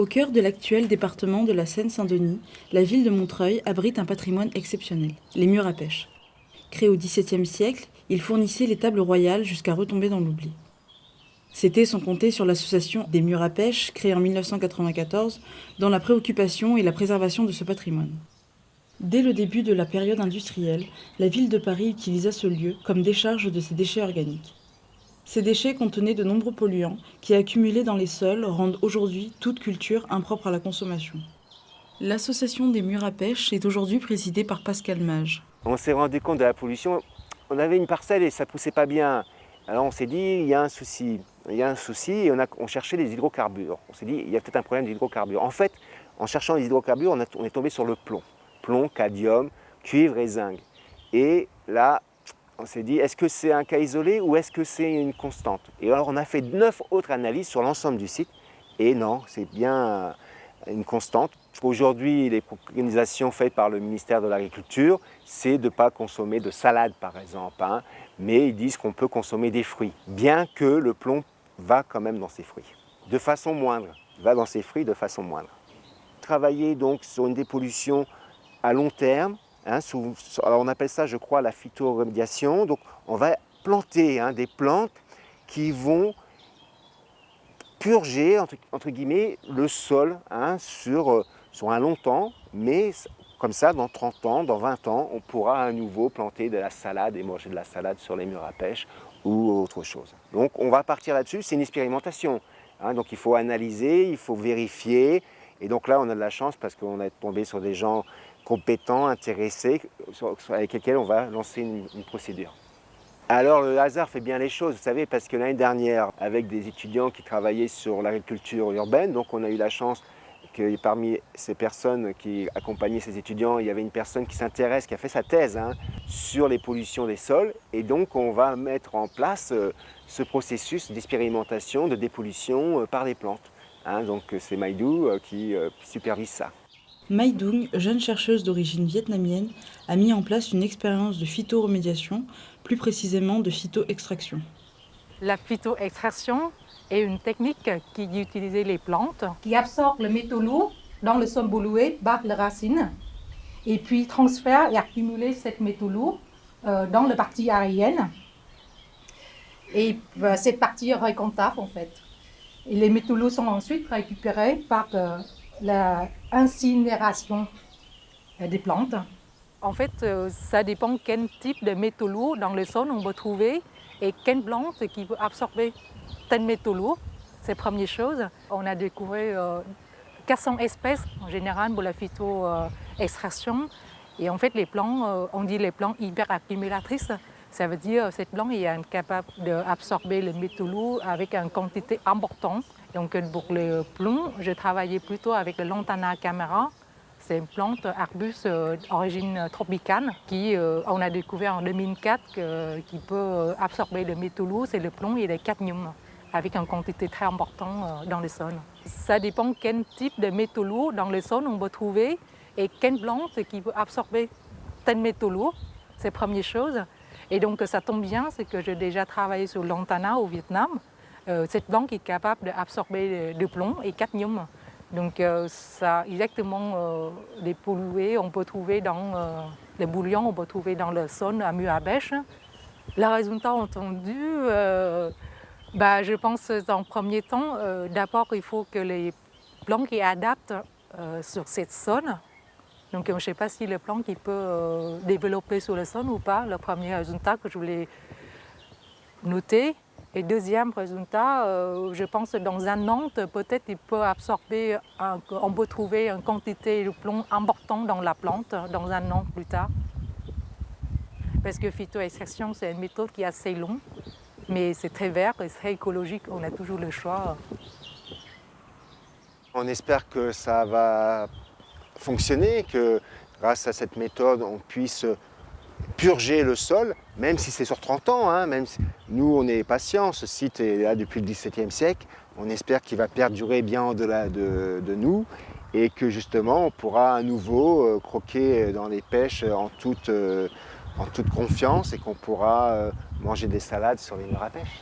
Au cœur de l'actuel département de la Seine-Saint-Denis, la ville de Montreuil abrite un patrimoine exceptionnel, les murs à pêche. Créés au XVIIe siècle, ils fournissaient les tables royales jusqu'à retomber dans l'oubli. C'était sans compter sur l'association des murs à pêche, créée en 1994, dans la préoccupation et la préservation de ce patrimoine. Dès le début de la période industrielle, la ville de Paris utilisa ce lieu comme décharge de ses déchets organiques. Ces déchets contenaient de nombreux polluants qui, accumulés dans les sols, rendent aujourd'hui toute culture impropre à la consommation. L'association des murs à pêche est aujourd'hui présidée par Pascal Mage. On s'est rendu compte de la pollution. On avait une parcelle et ça ne poussait pas bien. Alors on s'est dit, il y a un souci. Il y a un souci et on cherchait les hydrocarbures. On s'est dit, il y a peut-être un problème d'hydrocarbures. En fait, en cherchant les hydrocarbures, on est tombé sur le plomb. Plomb, cadmium, cuivre et zinc. Et là, on s'est dit, est-ce que c'est un cas isolé ou est-ce que c'est une constante? Et alors on a fait 9 autres analyses sur l'ensemble du site. Et non, c'est bien une constante. Aujourd'hui, les préconisations faites par le ministère de l'Agriculture, c'est de ne pas consommer de salade par exemple, mais ils disent qu'on peut consommer des fruits, bien que le plomb va quand même dans ces fruits, de façon moindre, va dans ces fruits de façon moindre. Travailler donc sur une dépollution à long terme, alors on appelle ça je crois la phytoremédiation, donc on va planter des plantes qui vont purger, entre guillemets, le sol sur un long temps, mais comme ça, dans 30 ans, dans 20 ans, on pourra à nouveau planter de la salade et manger de la salade sur les murs à pêche ou autre chose. Donc on va partir là-dessus, c'est une expérimentation. Donc il faut analyser, il faut vérifier, et donc là on a de la chance parce qu'on est tombé sur des gens compétents, intéressés, avec lesquels on va lancer une procédure. Alors le hasard fait bien les choses, vous savez, parce que l'année dernière, avec des étudiants qui travaillaient sur l'agriculture urbaine, donc on a eu la chance que parmi ces personnes qui accompagnaient ces étudiants, il y avait une personne qui s'intéresse, qui a fait sa thèse sur les pollutions des sols, et donc on va mettre en place ce processus d'expérimentation, de dépollution par les plantes. Donc c'est Maïdou qui supervise ça. Mai Dung, jeune chercheuse d'origine vietnamienne, a mis en place une expérience de phytoremédiation, plus précisément de phytoextraction. La phytoextraction est une technique qui utilise les plantes qui absorbent le métaux lourd dans le sol pollué par les racines et puis transfèrent et accumulent cette métaux lourd dans la partie aérienne. Et cette partie est récontable en fait. Et les métaux lourds sont ensuite récupérés par l'incinération des plantes. En fait, ça dépend quel type de métaux lourds dans le sol on va trouver et quelle plante qui peut absorber tel métaux lourd. C'est la première chose. On a découvert 400 espèces en général pour la phytoextraction. Et en fait, les plantes, on dit les plantes hyperaccumulatrices. Ça veut dire que cette plante est capable d'absorber le métaux lourd avec une quantité importante. Donc pour le plomb, je travaillais plutôt avec le Lantana camara. C'est une plante arbuste d'origine tropicale qui, on a découvert en 2004 qui peut absorber le métaux lourd, c'est le plomb et le cadmium, avec une quantité très importante dans le sol. Ça dépend quel type de métaux lourds dans le sol on va trouver et quelle plante qui peut absorber tel métaux lourd. C'est la première chose. Et donc ça tombe bien, c'est que j'ai déjà travaillé sur Lantana au Vietnam. Cette plante est capable d'absorber le plomb et le cadmium. Donc ça, exactement les pollués, on peut trouver dans les bouillons, on peut trouver dans le sol à mur à pêche. Le résultat entendu, je pense en premier temps, d'abord il faut que les plantes qui adaptent sur cette zone. Donc je ne sais pas si le plant qui peut développer sur le sol ou pas, le premier résultat que je voulais noter. Et deuxième résultat, je pense que dans un an, peut-être il peut absorber, on peut trouver une quantité de plomb importante dans la plante dans un an plus tard. Parce que phytoextraction, c'est une méthode qui est assez longue, mais c'est très vert et très écologique, on a toujours le choix. On espère que ça va fonctionner, que grâce à cette méthode, on puisse purger le sol, même si c'est sur 30 ans. Même si nous, on est patients, ce site est là depuis le XVIIe siècle. On espère qu'il va perdurer bien au-delà de nous et que justement, on pourra à nouveau croquer dans les pêches en toute confiance et qu'on pourra manger des salades sur les murs à pêche.